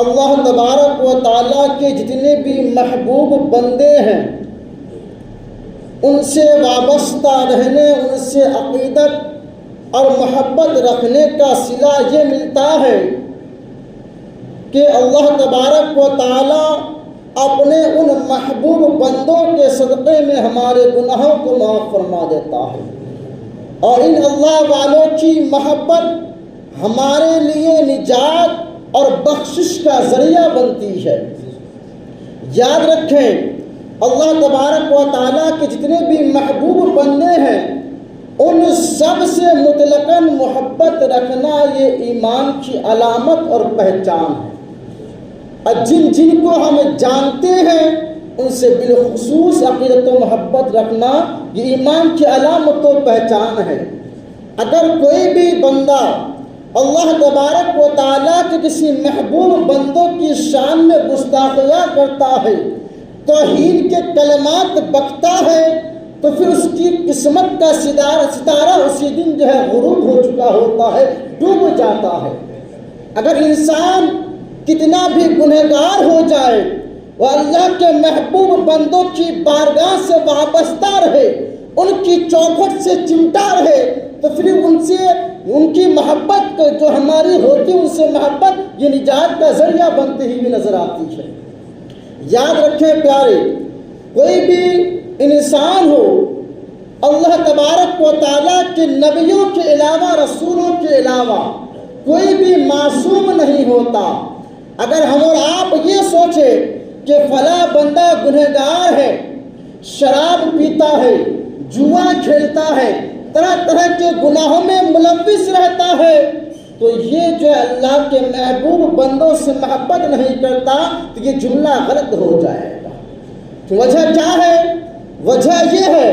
اللہ تبارک و تعالیٰ کے جتنے بھی محبوب بندے ہیں ان سے وابستہ رہنے، ان سے عقیدت اور محبت رکھنے کا صلہ یہ ملتا ہے کہ اللہ تبارک و تعالیٰ اپنے ان محبوب بندوں کے صدقے میں ہمارے گناہوں کو معاف فرما دیتا ہے، اور ان اللہ والوں کی محبت ہمارے لیے نجات اور بخشش کا ذریعہ بنتی ہے۔ یاد رکھیں، اللہ تبارک و تعالیٰ کے جتنے بھی محبوب بندے ہیں ان سب سے مطلقاً محبت رکھنا یہ ایمان کی علامت اور پہچان ہے، اور جن جن کو ہم جانتے ہیں ان سے بالخصوص عقیدت و محبت رکھنا یہ ایمان کی علامت و پہچان ہے۔ اگر کوئی بھی بندہ اللہ تبارک و تعالیٰ کے کسی محبوب بندوں کی شان میں گستاخیاں کرتا ہے، توہین کے کلمات بکتا ہے، تو پھر اس کی قسمت کا ستارہ اسی دن جو ہے غروب ہو چکا ہوتا ہے، ڈوب جاتا ہے۔ اگر انسان کتنا بھی گنہگار ہو جائے وہ اللہ کے محبوب بندوں کی بارگاہ سے وابستہ رہے، ان کی چوکھٹ سے چمٹا رہے، تو پھر ان کی محبت جو ہماری ہوتی ہے ان سے محبت یہ نجات کا ذریعہ بنتے ہی بھی نظر آتی ہے۔ یاد رکھیں پیارے، کوئی بھی انسان ہو اللہ تبارک و تعالیٰ کے نبیوں کے علاوہ، رسولوں کے علاوہ کوئی بھی معصوم نہیں ہوتا۔ اگر ہم اور آپ یہ سوچیں کہ فلاں بندہ گنہگار ہے، شراب پیتا ہے، جوا کھیلتا ہے، طرح طرح کے گناہوں میں ملوث رہتا ہے، تو یہ جو اللہ کے محبوب بندوں سے محبت نہیں کرتا، تو یہ جملہ غلط ہو جائے گا۔ وجہ کیا ہے؟ وجہ یہ ہے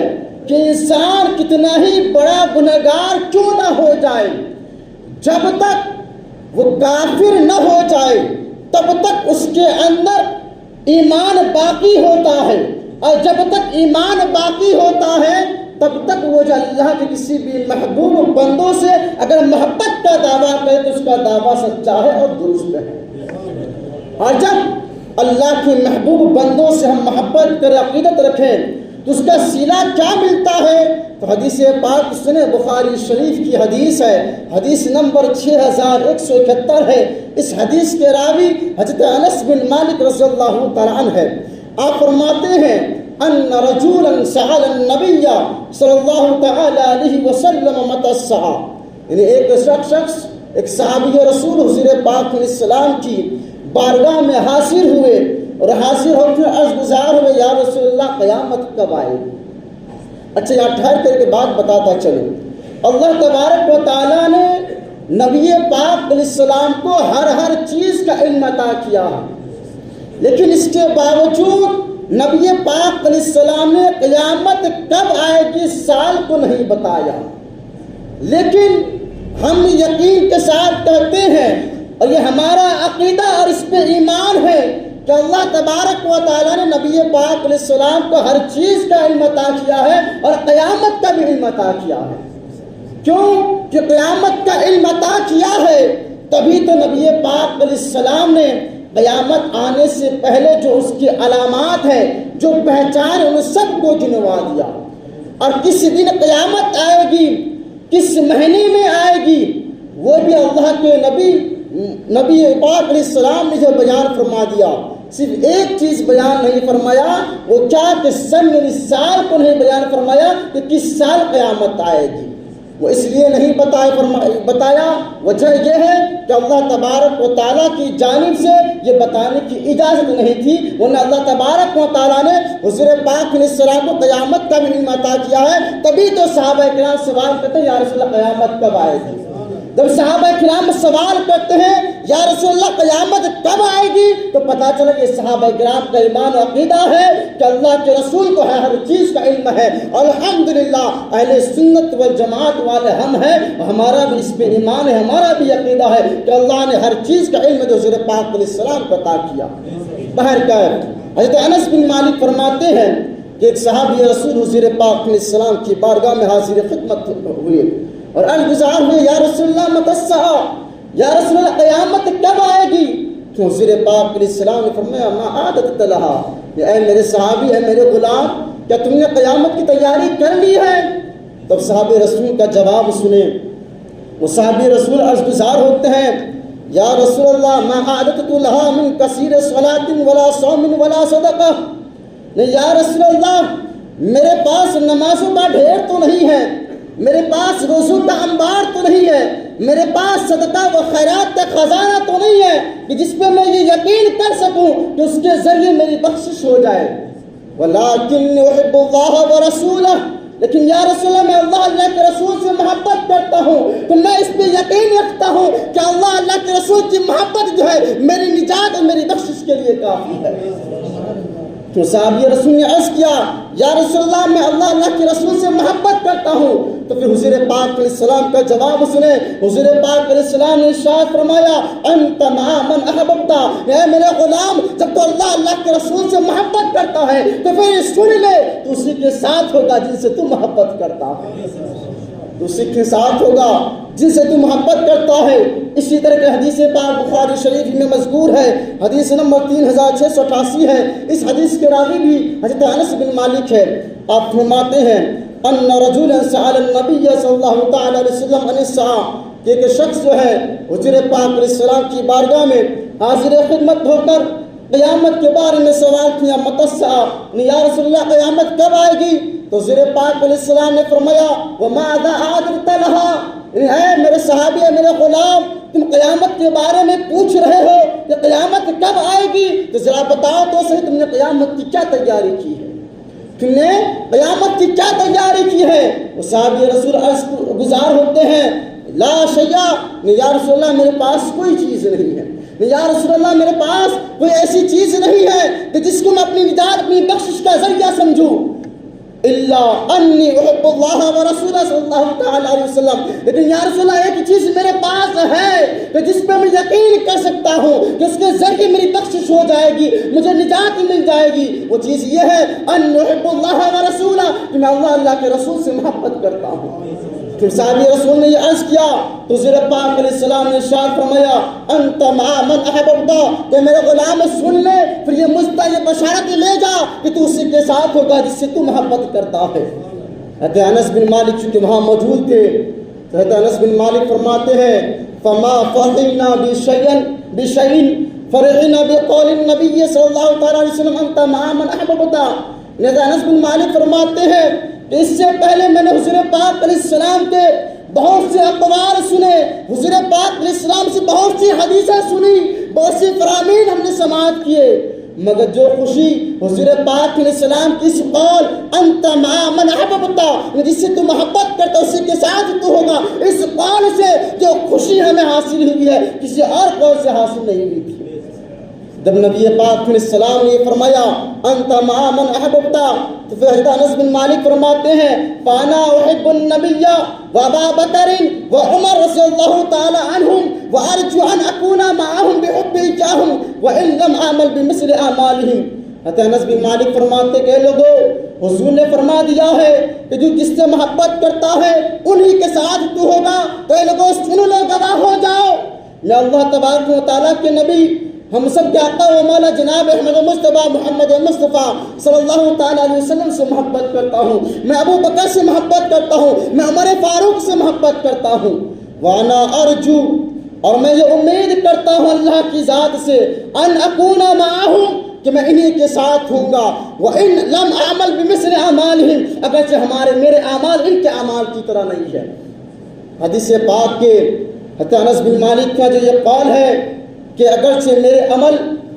کہ انسان کتنا ہی بڑا گنہگار کیوں نہ ہو جائے، جب تک وہ کافر نہ ہو جائے تب تک اس کے اندر ایمان باقی ہوتا ہے، اور جب تک ایمان باقی ہوتا ہے تب تک وہ جو اللہ کے کسی بھی محبوب بندوں سے اگر محبت کا دعویٰ کرے تو اس کا دعویٰ سچا ہے اور درست ہے۔ اور جب اللہ کے محبوب بندوں سے ہم محبت کریں، عقیدت رکھیں، تو اس کا صلہ کیا ملتا ہے؟ تو حدیث پاک سنیں، بخاری شریف کی حدیث ہے، حدیث نمبر 6171 ہے۔ اس حدیث کے راوی حضرت انس بن مالک رضی اللہ تعالیٰ عنہ ہے۔ آپ فرماتے ہیں ان رجولا سأل النبی صلی اللہ تعالی علیہ وسلم متی الساعة، یعنی ایک شخص، ایک صحابی رسول حضور پاک علیہ السلام کی بارگاہ میں حاضر ہوئے، اور حاضر ہو کر عرض گزار ہوئے، یا رسول اللہ قیامت کب آئے گی؟ اچھا یہاں ٹھہر کر کے بات بتاتا چلوں، اللہ تبارک و تعالیٰ نے نبی پاک علیہ السلام کو ہر چیز کا علم عطا کیا، لیکن اس کے باوجود نبی پاک علیہ السلام نے قیامت کب آئے گی سال کو نہیں بتایا۔ لیکن ہم یقین کے ساتھ کہتے ہیں، اور یہ ہمارا عقیدہ اور اس پہ ایمان ہے کہ اللہ تبارک و تعالیٰ نے نبی پاک علیہ السلام کو ہر چیز کا علم عطا کیا ہے، اور قیامت کا بھی علم عطا کیا ہے۔ کیوں کہ قیامت کا علم عطا کیا ہے، تبھی تو نبی پاک علیہ السلام نے قیامت آنے سے پہلے جو اس کی علامات ہیں، جو پہچان ان سب کو گنوا دیا، اور کس دن قیامت آئے گی، کس مہینے میں آئے گی، وہ بھی اللہ کے نبی پاک علیہ السلام نے جو بیان فرما دیا۔ صرف ایک چیز بیان نہیں فرمایا، وہ کیا کہ سن سال کو نہیں بیان فرمایا کہ کس سال قیامت آئے گی، وہ اس لیے نہیں بتایا، وجہ یہ ہے کہ اللہ تبارک و تعالیٰ کی جانب سے یہ بتانے کی اجازت نہیں تھی، ورنہ اللہ تبارک و تعالیٰ نے حضور پاک علیہ السلام کو قیامت کا بھی علم عطا کیا ہے۔ تبھی تو صحابہ کرام سوال کرتے ہیں، یا رسول اللہ قیامت کب آئے گی؟ جب صحابہ کرام سوال کرتے ہیں یا رسول اللہ قیامت کب آئے گی، تو پتہ چلا یہ صحابہ کرام کا ایمان و عقیدہ ہے کہ اللہ کے رسول کو ہر چیز کا علم ہے، اور الحمدللہ اہل سنت والجماعت والے ہم ہیں، ہمارا بھی اس پہ ایمان ہے، ہمارا بھی عقیدہ ہے کہ اللہ نے ہر چیز کا علم جو حضور پاک علیہ السلام کو عطا کیا۔ بہرکیف حضرت انس بن مالک فرماتے ہیں کہ ایک صحابی رسول حضور پاک علیہ السلام کی بارگاہ میں حاضر خدمت ہوئے اور عرض گزار ہوئے، یا رسول اللہ متی الساعة، یا رسول اللہ قیامت کب آئے گی؟ تو حضور پاک علیہ السلام نے فرمایا ما عادت لہا، اے میرے صحابی، اے میرے غلام، کیا تم نے قیامت کی تیاری کر لی ہے؟ تب صحابہ رسول کا جواب سنیں، وہ صحابہ رسول عرض گزار ہوتے ہیں یا رسول اللہ ما عادت لہا من کثیر صلاۃ ولا صوم ولا صدقہ، نہیں یا رسول اللہ میرے پاس نمازوں کا ڈھیر تو نہیں ہے، میرے پاس روزوں کا انبار تو نہیں ہے، میرے پاس صدقہ و خیرات کا خزانہ تو نہیں ہے کہ جس پہ میں یہ یقین کر سکوں کہ اس کے ذریعے میری بخشش ہو جائے، ولیکن احب اللہ ورسولہ، لیکن یا رسول اللہ میں اللہ کے رسول سے محبت کرتا ہوں، تو میں اس پہ یقین رکھتا ہوں کہ اللہ کے رسول کی محبت جو ہے میری نجات اور میری بخشش کے لیے کافی ہے۔ تو صحابی رسول نے عرض کیا یا رسول اللہ میں اللہ کے رسول سے محبت کرتا ہوں، تو پھر حضور پاک علیہ السلام کا جواب سنیں، حضور پاک علیہ السلام نے ارشاد فرمایا انت مع من احببت، اے میرے غلام جب تو اللہ کے رسول سے محبت کرتا ہے تو پھر سن لے تو اسی کے ساتھ ہوگا جن سے تو محبت کرتا ہے، تو اسی کے ساتھ ہوگا جن سے تو محبت کرتا ہے۔ اسی طرح کہ حدیث پاک بخاری شریف میں مذکور ہے، حدیث نمبر 3688 ہے، اس حدیث کے راوی بھی حضرت انس بن مالک ہے۔ آپ فرماتے ہیں ان رجلا سأل النبی صلی اللہ تعالی علیہ وسلم عن الساعہ، کہ ایک شخص جو ہے حضور پاک علیہ السلام کی بارگاہ میں حاضر خدمت ہو کر قیامت کے بارے میں سوال کیا متی الساعہ، یا رسول اللہ قیامت کب آئے گی؟ تو حضور پاک علیہ السلام نے فرمایا وماذا عادت لہا، اے میرے صحابی، اے میرے غلام، تم قیامت کے بارے میں پوچھ رہے ہو کہ قیامت کب آئے گی، تو ذرا بتاؤ تو صحیح تم نے قیامت کی کیا تیاری کی ہے، تم نے قیامت کی کیا تیاری کی ہے؟ وہ صحابی رسول عرض گزار ہوتے ہیں لا شیء، یا رسول اللہ میرے پاس کوئی چیز نہیں ہے، یا رسول اللہ میرے پاس کوئی ایسی چیز نہیں ہے کہ جس کو میں اپنی نجات اپنی بخشش کا ذریعہ سمجھوں، الا انی احب اللہ ورسولہ صلی اللہ تعالی علیہ وسلم، لیکن یا رسول اللہ ایک چیز میرے پاس ہے کہ جس پہ میں یقین کر سکتا ہوں کہ اس کے ذریعے میری بخشش ہو جائے گی، مجھے نجات مل جائے گی، وہ چیز یہ ہے ان احب اللہ ورسولہ، کہ میں اللہ کے رسول سے محبت کرتا ہوں۔ پھر صحابی رسول نے یہ عرض کیا تو حضور پاک علیہ السلام نے ارشاد فرمایا انت مع من احببت، کہ میرے غلام سن لے، پھر یہ مجھ یہ بشارت لے جا کہ تو اسی کے ساتھ ہوگا جس سے تو محبت کرتا ہے۔ حضرت انس بن مالک چونکہ وہاں موجود تھے تو حضرت انس بن مالک فرماتے ہیں فما فرحنا بشیء فرحنا بقول النبی صلی اللہ تعالی علیہ وسلم انت مع من احببت۔ حضرت انس بن مالک فرماتے ہیں کہ اس سے پہلے میں نے حضور پاک علیہ السلام کے بہت سے اقوال سنے، حضور پاک علیہ السلام سے بہت سی حدیثیں سنی، بہت سی فرامین ہم نے سماعت کیے، مگر جو خوشی حضور پاک علیہ السلام کی اس قول انت مع من احببت، جس سے تو محبت کرتا اسی کے ساتھ تو ہوگا، اس قول سے جو خوشی ہمیں حاصل ہوئی ہے کسی اور قول سے حاصل نہیں ہوئی تھی۔ جب نبی پاک علیہ السلام نے یہ فرمایا انت مع من احببت، تو پھر حضرت انس بن مالک فرماتے ہیں فانا احب النبی وابا بکر وعمر رضی اللہ تعالی عنہم وارجو ان اکون معهم بحب ایاهم وان لم اعمل بمثل اعمالهم۔ حضرت انس بن مالک فرماتے کہ لوگو حضور نے فرما دیا ہے کہ جو جس سے محبت کرتا ہے انہی کے ساتھ تو ہوگا، تو اے لوگو سن لو، گواہ ہو جاؤ، میں اللہ تبارک و تعالیٰ کے نبی ہم سب کے آقا و مولا جناب احمد مصطفیٰ محمد مصطفیٰ صلی اللہ تعالیٰ علیہ وسلم سے محبت کرتا ہوں، میں ابو بکر سے محبت کرتا ہوں، میں عمر فاروق سے محبت کرتا ہوں، وانا ارجو، اور میں یہ امید کرتا ہوں اللہ کی ذات سے ان اکون معہم، کہ میں انہی کے ساتھ ہوں گا، وَإِن لَمْ أَعْمَلْ بِمِثْلِ أَعْمَالِهِمْ، اگرچہ میرے اعمال ان کے اعمال کی طرح نہیں ہے۔ حدیث پاک کے حضرت انس بن مالک کا جو یہ قول ہے کہ اگرچہ میرے عمل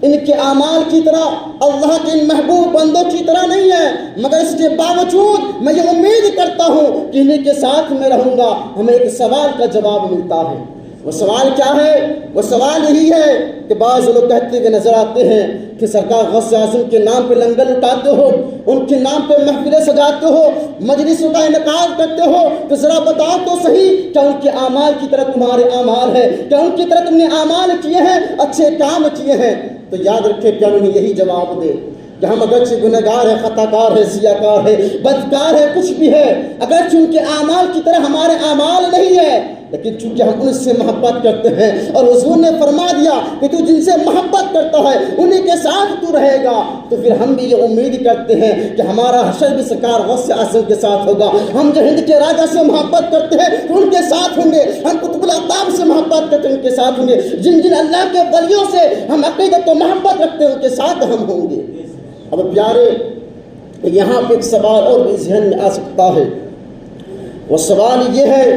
ان کے اعمال کی طرح اللہ کے ان محبوب بندوں کی طرح نہیں ہے، مگر اس کے باوجود میں یہ امید کرتا ہوں کہ انہی کے ساتھ میں رہوں گا۔ ہمیں ایک سوال کا جواب ملتا ہے، وہ سوال کیا ہے؟ وہ سوال یہی ہے کہ بعض لوگ کہتے ہوئے نظر آتے ہیں کہ سرکار غوث اعظم کے نام پہ لنگر اٹھاتے ہو، ان کے نام پہ محفلیں سجاتے ہو، مجلسوں کا انعقاد کرتے ہو، تو ذرا بتاؤ تو صحیح کیا ان کے اعمال کی طرح تمہارے اعمال ہیں؟ کیا ان کی طرح تم نے اعمال کیے ہیں، اچھے کام کیے ہیں؟ تو یاد رکھے کہ انہیں یہی جواب دے کہ ہم اگرچہ گنہگار ہے، خطا کار ہے، سیاہ کار ہے، بدکار ہے، کچھ بھی ہے، اگرچہ ان کے اعمال کی طرح ہمارے اعمال نہیں ہے، لیکن چونکہ ہم ان سے محبت کرتے ہیں اور حضور نے فرما دیا کہ تو جن سے محبت کرتا ہے انہیں کے ساتھ تو رہے گا، تو پھر ہم بھی یہ امید کرتے ہیں کہ ہمارا حشر بھی سرکار غوث اعظم کے ساتھ ہوگا۔ ہم جو ہند کے راجا سے محبت کرتے ہیں تو ان کے ساتھ ہوں گے، ہم قطب الاقطاب سے محبت کرتے ہیں ان کے ساتھ ہوں گے، جن جن اللہ کے ولیوں سے ہم عقیدت و محبت رکھتے ہیں ان کے ساتھ ہم ہوں گے۔ اب پیارے، یہاں پہ ایک سوال اور بھی ذہن میں آ سکتا ہے، وہ سوال یہ ہے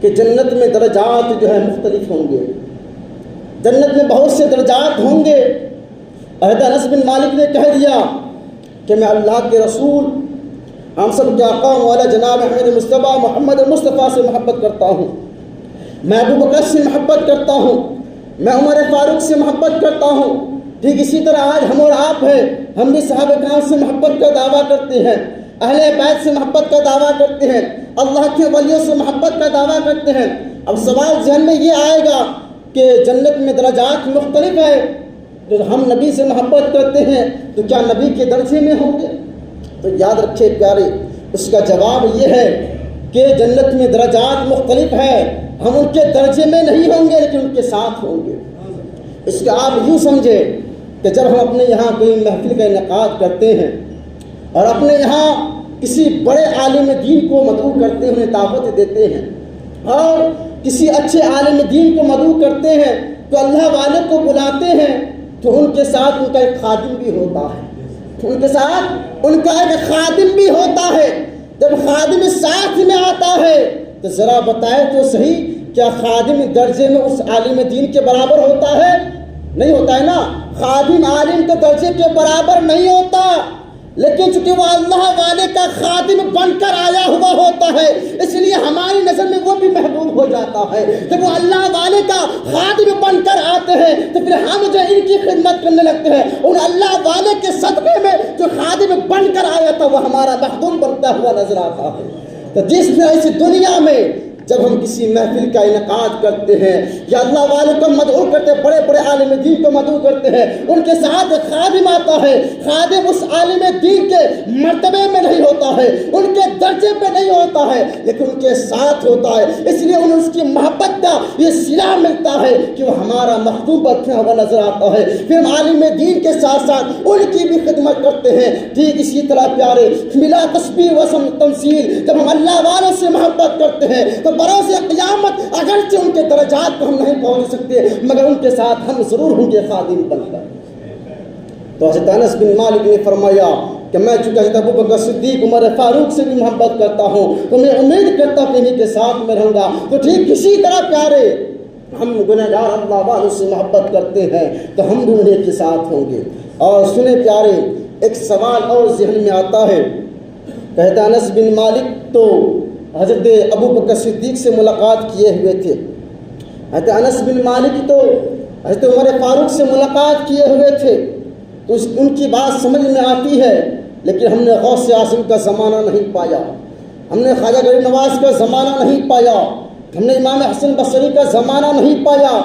کہ جنت میں درجات جو ہے مختلف ہوں گے، جنت میں بہت سے درجات ہوں گے۔ حضرت انس بن مالک نے کہہ دیا کہ میں اللہ کے رسول ہم سب کے آقا مولا جناب احمد مصطفیٰ محمد مصطفیٰ سے محبت کرتا ہوں، میں ابو بکر سے محبت کرتا ہوں، میں عمر فاروق سے محبت کرتا ہوں۔ ٹھیک اسی طرح آج ہم اور آپ ہیں، ہم بھی صحابہ کرام سے محبت کا دعویٰ کرتے ہیں، اہل بیت سے محبت کا دعویٰ کرتے ہیں، اللہ کے ولیوں سے محبت کا دعویٰ کرتے ہیں۔ اب سوال ذہن میں یہ آئے گا کہ جنت میں درجات مختلف ہے، جو ہم نبی سے محبت کرتے ہیں تو کیا نبی کے درجے میں ہوں گے؟ تو یاد رکھے پیارے، اس کا جواب یہ ہے کہ جنت میں درجات مختلف ہے، ہم ان کے درجے میں نہیں ہوں گے لیکن ان کے ساتھ ہوں گے۔ اس کا آپ یوں سمجھے کہ جب ہم اپنے یہاں کوئی محفل کا انعقاد کرتے ہیں اور اپنے یہاں کسی بڑے عالم دین کو مدعو کرتے ہیں، انہیں دعوت دیتے ہیں اور کسی اچھے عالم دین کو مدعو کرتے ہیں تو اللہ والے کو بلاتے ہیں، تو ان کے ساتھ ان کا ایک خادم بھی ہوتا ہے، ان کے ساتھ ان کا ایک خادم بھی ہوتا ہے۔ جب خادم ساتھ میں آتا ہے تو ذرا بتائے تو صحیح، کیا خادم درجے میں اس عالم دین کے برابر ہوتا ہے؟ نہیں ہوتا ہے نا، خادم عالم کے درجے کے برابر نہیں ہوتا، لیکن چونکہ وہ اللہ والے کا خادم بن کر آیا ہوا ہوتا ہے اس لیے ہماری نظر میں وہ بھی محبوب ہو جاتا ہے۔ جب وہ اللہ والے کا خادم بن کر آتے ہیں تو پھر ہم جو ان کی خدمت کرنے لگتے ہیں، ان اللہ والے کے صدقے میں جو خادم بن کر آیا تھا وہ ہمارا محبوب بنتا ہوا نظر آتا ہے۔ تو جس طرح اس دنیا میں جب ہم کسی محفل کا انعقاد کرتے ہیں یا اللہ والے کو مدعو کرتے ہیں، بڑے بڑے عالم دین کو مدعو کرتے ہیں، ان کے ساتھ ایک خادم آتا ہے، خادم اس عالم دین کے مرتبے میں نہیں ہوتا ہے، ان کے درجے پہ نہیں ہوتا ہے، لیکن ان کے ساتھ ہوتا ہے، اس لیے انہیں اس کی محبت کا یہ صلہ ملتا ہے کہ وہ ہمارا محبوب رکھا ہوا نظر آتا ہے۔ پھر ہم عالم دین کے ساتھ ساتھ ان کی بھی خدمت کرتے ہیں۔ ٹھیک اسی طرح پیارے، بلا تشبیہ و تمثیل، جب ہم اللہ والوں سے محبت کرتے ہیں تو بروز قیامت اگرچہ ان کے درجات کو ہم نہیں پہنچ سکتے مگر ان کے ساتھ ہم ضرور ہوں گے خادم بن کر۔ تو حضرت انس بن مالک نے فرمایا کہ میں چونکہ حضرت ابو بکر صدیق عمر فاروق سے بھی محبت کرتا ہوں تو میں امید کرتا ہوں کہ انہیں کے ساتھ میں رہوں گا۔ تو ٹھیک اسی طرح پیارے، ہم گنہگار اللہ والوں سے محبت کرتے ہیں تو ہم بھی انہیں کے ساتھ ہوں گے۔ اور سنیں پیارے، ایک سوال اور ذہن میں آتا ہے، حضرت انس بن مالک تو حضرت ابو بکر صدیق سے ملاقات کیے ہوئے تھے، حضرت انس بن مالک تو حضرت عمر فاروق سے ملاقات کیے ہوئے تھے، تو ان کی بات سمجھ میں آتی ہے، لیکن ہم نے غوث اعظم کا زمانہ نہیں پایا، ہم نے خواجہ غریب نواز کا زمانہ نہیں پایا، ہم نے امام حسن بصری کا زمانہ نہیں پایا،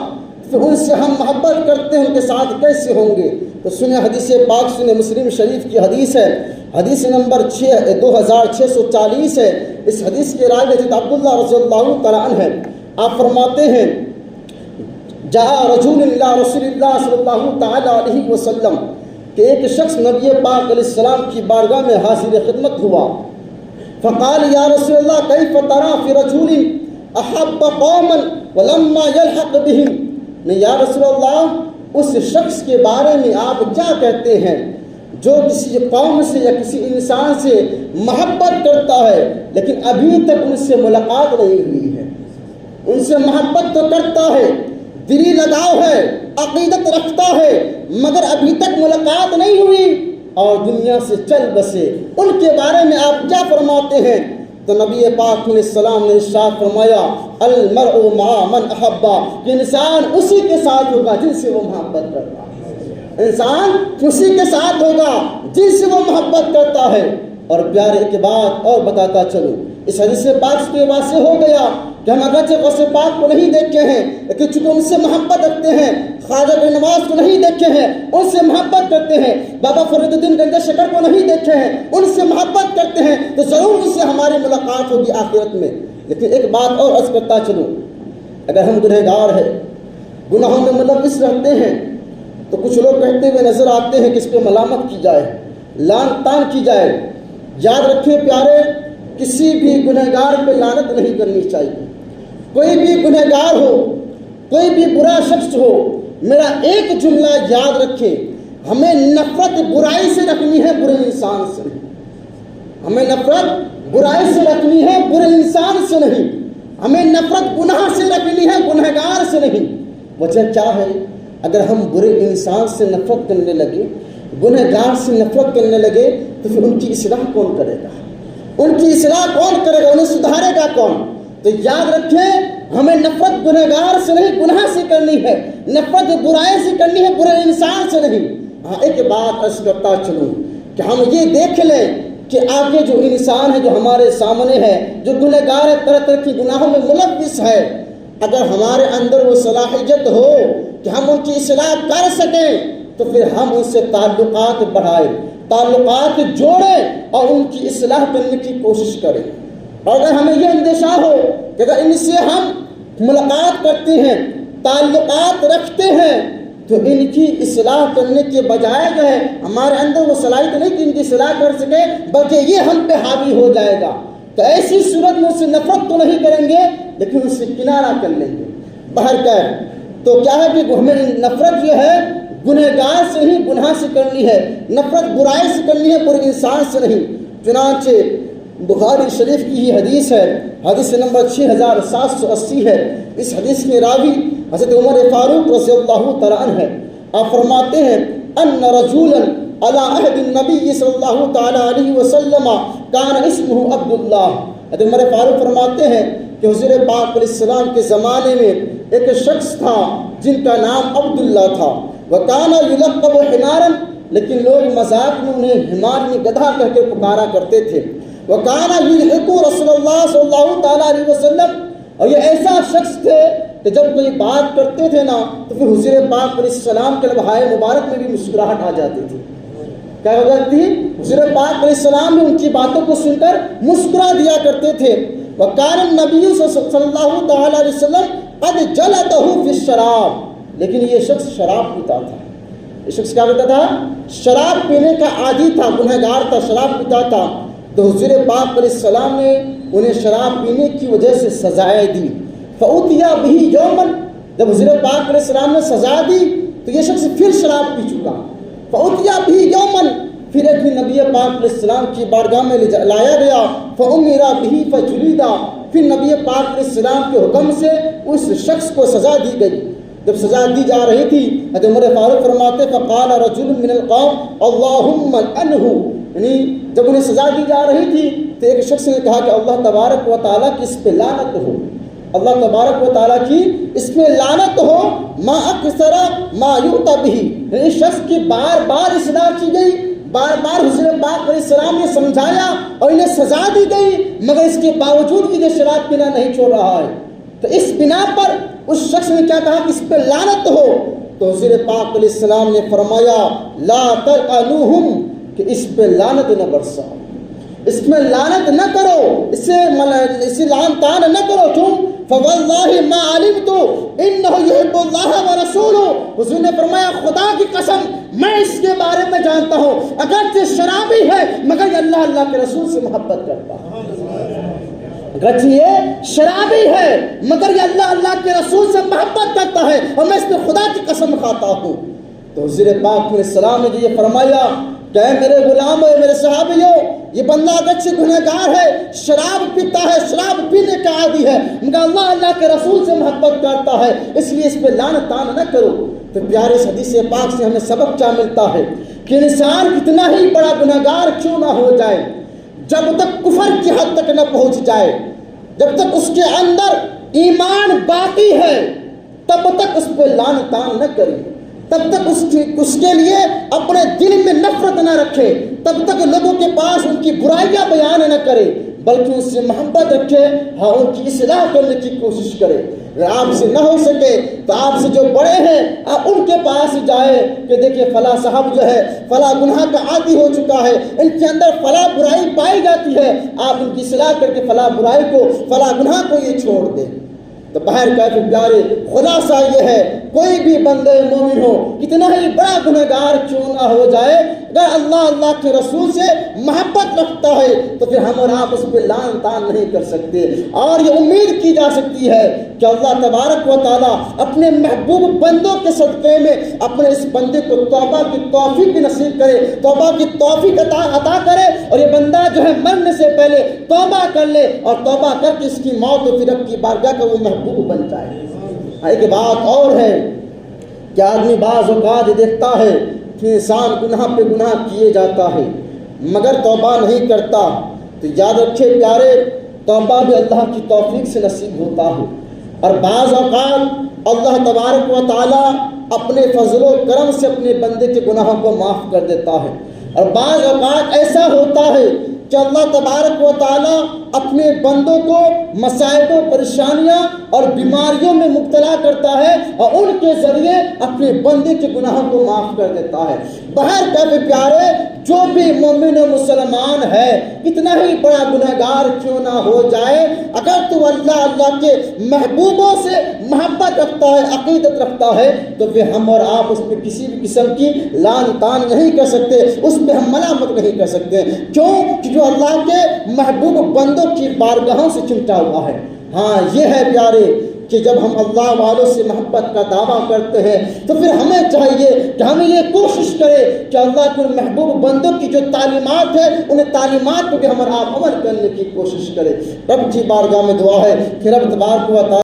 پھر ان سے ہم محبت کرتے ہیں ان کے ساتھ کیسے ہوں گے؟ تو سنیں حدیث پاک، سنیں مسلم شریف کی حدیث ہے، حدیث نمبر 2640 ہے۔ اس حدیث کے راوی حضرت عبداللہ رضی اللہ تعالیٰ عنہ ہے۔ آپ فرماتے ہیں، جاء رجل الى رسول اللہ صلی اللہ تعالیٰ علیہ وسلم، کہ ایک شخص نبی پاک علیہ السلام کی بارگاہ میں حاضر خدمت ہوا، فقال یا رسول اللہ کیف ترى فی رجل احب قوما ولما يلحق بهم، نہیں یا رسول اللہ اس شخص کے بارے میں آپ کیا کہتے ہیں جو کسی قوم سے یا کسی انسان سے محبت کرتا ہے لیکن ابھی تک ان سے ملاقات نہیں ہوئی ہے، ان سے محبت تو کرتا ہے، دلی لگاؤ ہے، عقیدت رکھتا ہے، مگر ابھی تک ملاقات نہیں ہوئی اور دنیا سے چل بسے، ان کے بارے میں آپ کیا فرماتے ہیں؟ تو نبی پاک علیہ السلام نے ارشاد فرمایا، المرء مع من احبا، کہ انسان اسی کے ساتھ ہوگا جن سے وہ محبت کرتا ہے، انسان اسی کے ساتھ ہوگا جن سے وہ محبت کرتا ہے۔ اور پیارے کی بات اور بتاتا چلوں، اس حدیث سے پاک سے واضح ہو گیا کہ ہم اگرچہ غوث پاک کو نہیں دیکھے ہیں لیکن چونکہ ان سے محبت رکھتے ہیں، خواجہ بن نواز کو نہیں دیکھے ہیں ان سے محبت کرتے ہیں، بابا فرید الدین گنج شکر کو نہیں دیکھے ہیں ان سے محبت کرتے ہیں، تو ضرور ان سے ہماری ملاقات ہوگی آخرت میں۔ لیکن ایک بات اور عرض کرتا چلوں، اگر ہم گنہگار ہیں، گناہوں میں ملوث رہتے ہیں، تو کچھ لوگ کہتے ہوئے نظر آتے ہیں کہ اس پہ ملامت کی جائے، لعن طعن کی جائے۔ یاد رکھیں پیارے، کسی بھی گنہگار پہ لعنت نہیں کرنی چاہیے۔ کوئی بھی گنہگار ہو، کوئی بھی برا شخص ہو، میرا ایک جملہ یاد رکھیں، ہمیں نفرت برائی سے رکھنی ہے، برے انسان سے نہیں۔ ہمیں نفرت برائی سے رکھنی ہے، برے انسان سے نہیں۔ ہمیں نفرت گناہ سے رکھنی ہے، گنہگار سے نہیں۔ وجہ کیا ہے؟ اگر ہم برے انسان سے نفرت کرنے لگے، گنہگار سے نفرت کرنے لگے، تو پھر ان کی اصلاح کون کرے گا؟ ان کی اصلاح کون کرے گا؟ انہیں سدھارے گا کون؟ تو یاد رکھیں، ہمیں نفرت گنہگار سے نہیں، گناہ سے کرنی ہے، نفرت برائی سے کرنی ہے، برے انسان سے نہیں۔ ہاں ایک بات عرض کرتا چلوں کہ ہم یہ دیکھ لیں کہ آگے جو انسان ہے جو ہمارے سامنے ہے، جو گنہگار ہے، طرح طرح کی گناہوں میں ملوث ہے، اگر ہمارے اندر وہ صلاحیت ہو کہ ہم ان کی اصلاح کر سکیں، تو پھر ہم ان سے تعلقات بڑھائیں، تعلقات جوڑیں اور ان کی اصلاح کرنے کی کوشش کریں۔ اور اگر ہمیں یہ اندیشہ ہو کہ اگر ان سے ہم ملاقات کرتے ہیں، تعلقات رکھتے ہیں، تو ان کی اصلاح کرنے کے بجائے جو ہے ہمارے اندر وہ صلاحیت نہیں کہ ان کی اصلاح کر سکے، بلکہ یہ ہم پہ حاوی ہو جائے گا، تو ایسی صورت میں ان سے نفرت تو نہیں کریں گے لیکن ان سے کنارہ کر لیں گے۔ بہرکیف تو کیا ہے کہ ہمیں نفرت جو ہے گنہگار سے نہیں، گناہ سے کرنی ہے، نفرت برائی سے کرنی ہے، برے انسان سے نہیں۔ چنانچہ بخاری شریف کی ہی حدیث ہے، حدیث نمبر 6780 ہے۔ اس حدیث کے راوی حضرت عمر فاروق رضی اللہ تعالیٰ عنہ ہے۔ آپ فرماتے ہیں ان رجولا علی عہد النبی صلی اللہ تعالیٰ علیہ وسلم کان اسمہ عبداللہ۔ حضرت عمر فاروق فرماتے ہیں کہ حضور پاک علیہ السلام کے زمانے میں ایک شخص تھا جن کا نام عبداللہ تھا، وکان یلقب حمارا، لیکن لوگ مذاق میں انہیں حمار میں گدھا کہہ کے پکارا کرتے تھے۔ وکان یلحق رسول اللہ صلی اللہ تعالیٰ علیہ وسلم، اور یہ ایسا شخص تھے کہ جب کوئی بات کرتے تھے نا تو پھر حضور پاک علیہ السلام کے لبہائے مبارک میں بھی مسکراہٹ آ جاتی تھی۔ کیا ہو جاتی تھی؟ حضور پاک علیہ السلام بھی ان کی باتوں کو سن کر مسکرا دیا کرتے تھے۔ وکان النبی صلی اللہ تعالیٰ علیہ وسلم قد جلدہ فی الشراب، لیکن یہ شخص شراب پیتا تھا۔ یہ شخص کیا کرتا تھا؟ شراب پینے کا عادی تھا، گنہگار تھا، شراب پیتا تھا۔ تو حضور پاک علیہ السلام نے انہیں شراب پینے کی وجہ سے سزائیں دی۔ فأتیا بہ یوما، جب حضور پاک علیہ السلام نے سزا دی تو یہ شخص پھر شراب پی چکا۔ فأتیا بہ یوما، پھر ایک دن نبی پاک علیہ السلام کی بارگاہ میں لایا گیا۔ فأمر بہ فجلد، پھر نبی پاک علیہ السلام کے حکم سے اس شخص کو سزا دی گئی۔ جب سزا دی جا رہی تھی حضرت عمر فاروق فرماتے فقال رجل من القوم اللہم لعنہ، یعنی جب انہیں سزا دی جا رہی تھی تو ایک شخص نے کہا کہ اللہ تبارک و تعالیٰ کی اس پہ لعنت ہو، اللہ تبارک و تعالیٰ کی اس پہ لعنت ہو۔ ما اکثر ما یؤتی بہ، یعنی اس شخص کی بار بار اصلاح کی گئی، بار بار حضور پاک علیہ السلام نے سمجھایا اور انہیں سزا دی گئی، مگر اس کے باوجود بھی یہ شراب پینا نہیں چھوڑ رہا ہے۔ تو اس بنا پر اس شخص نے کیا کہا کہ اس پہ لعنت ہو، تو حضور پاک علیہ السلام نے فرمایا لا تلعنوہم، کہ اس پہ لعنت نہ برساؤ، اس میں لعنت نہ کرو، اسے لعن طعن نہ کرو۔ تم فواللہ ما علمت انہ یحب اللہ ورسولہ، حضور نے فرمایا خدا کی قسم میں اس کے بارے میں جانتا ہوں، اگرچہ شرابی ہے مگر یہ اللہ کے رسول سے محبت کرتا ہے، اگرچہ یہ شرابی ہے مگر یہ اللہ کے رسول سے محبت کرتا ہے، اور میں اس میں خدا کی قسم کھاتا ہوں۔ تو حضور پاک علیہ السلام نے یہ فرمایا کہ اے میرے غلاموں، میرے صحابیوں، یہ بندہ اگرچہ گنہگار ہے، شراب پیتا ہے، شراب پینے کا عادی ہے، مگر اللہ کے رسول سے محبت کرتا ہے، اس لیے اس پہ لعنت طعن نہ کرو۔ تو پیارے اس حدیث پاک سے ہمیں سبق کیا ملتا ہے کہ انسان کتنا ہی بڑا گنہگار کیوں نہ ہو جائے، جب تک کفر کی حد تک نہ پہنچ جائے، جب تک اس کے اندر ایمان باقی ہے، تب تک اس پہ لعنت طعن نہ کرے، تب تک اس کے لیے اپنے دل میں نفرت نہ رکھے، تب تک لوگوں کے پاس ان کی برائیاں بیان نہ کرے، بلکہ ان سے محبت رکھے، ہاں ان کی اصلاح کرنے کی کوشش کرے۔ اگر آپ سے نہ ہو سکے تو آپ سے جو بڑے ہیں آپ ان کے پاس جائے کہ دیکھیے فلاں صاحب جو ہے فلاں گناہ کا عادی ہو چکا ہے، ان کے اندر فلاں برائی پائی جاتی ہے، آپ ان کی اصلاح کر کے فلاں برائی کو فلاں گناہ کو یہ چھوڑ دیں۔ تو باہر کا پیارے خلاصہ یہ ہے، کوئی بھی بندے مومن ہو کتنا ہی بڑا گنہگار کیوں نہ ہو جائے، اگر اللہ کے رسول سے محبت رکھتا ہے تو پھر ہم اور آپ اس پہ لعن طعن نہیں کر سکتے، اور یہ امید کی جا سکتی ہے کہ اللہ تبارک و تعالیٰ اپنے محبوب بندوں کے صدقے میں اپنے اس بندے کو توبہ کی توفیق نصیب کرے، توبہ کی توفیق عطا کرے، اور یہ بندہ جو ہے مرنے سے پہلے توبہ کر لے اور توبہ کر کے اس کی موت و پھر رب کی بارگاہ کا وہ محبوب بن جائے۔ ایک بات اور ہے کہ آدمی بعض اوقات دیکھتا ہے کہ انسان گناہ پہ گناہ کیے جاتا ہے مگر توبہ نہیں کرتا، تو یاد رکھے پیارے توبہ بھی اللہ کی توفیق سے نصیب ہوتا ہے، اور بعض اوقات اللہ تبارک و تعالیٰ اپنے فضل و کرم سے اپنے بندے کے گناہوں کو معاف کر دیتا ہے، اور بعض اوقات ایسا ہوتا ہے کہ اللہ تبارک و تعالیٰ اپنے بندوں کو مصائب و پریشانیاں اور بیماریوں میں مبتلا کرتا ہے اور ان کے ذریعے اپنے بندے کے گناہوں کو معاف کر دیتا ہے۔ بہر کیف پیارے جو بھی مومن و مسلمان ہے کتنا ہی بڑا گنہگار کیوں نہ ہو جائے، اگر تو اللہ کے محبوبوں سے محبت رکھتا ہے، عقیدت رکھتا ہے، تو پھر ہم اور آپ اس پہ کسی بھی قسم کی لعن طعن نہیں کر سکتے، اس پہ ہم ملامت نہیں کر سکتے، کیوں کہ جو اللہ کے محبوب بندوں کی بارگاہوں سے چمٹا ہوا ہے۔ ہاں یہ ہے پیارے کہ جب ہم اللہ والوں سے محبت کا دعویٰ کرتے ہیں تو پھر ہمیں چاہیے کہ ہم یہ کوشش کریں کہ اللہ کے محبوب بندوں کی جو تعلیمات ہیں انہیں تعلیمات پہ بھی ہم اور آپ عمل کرنے کی کوشش کریں۔ رب کی بارگاہ میں دعا ہے کہ رب تبارک و تعالیٰ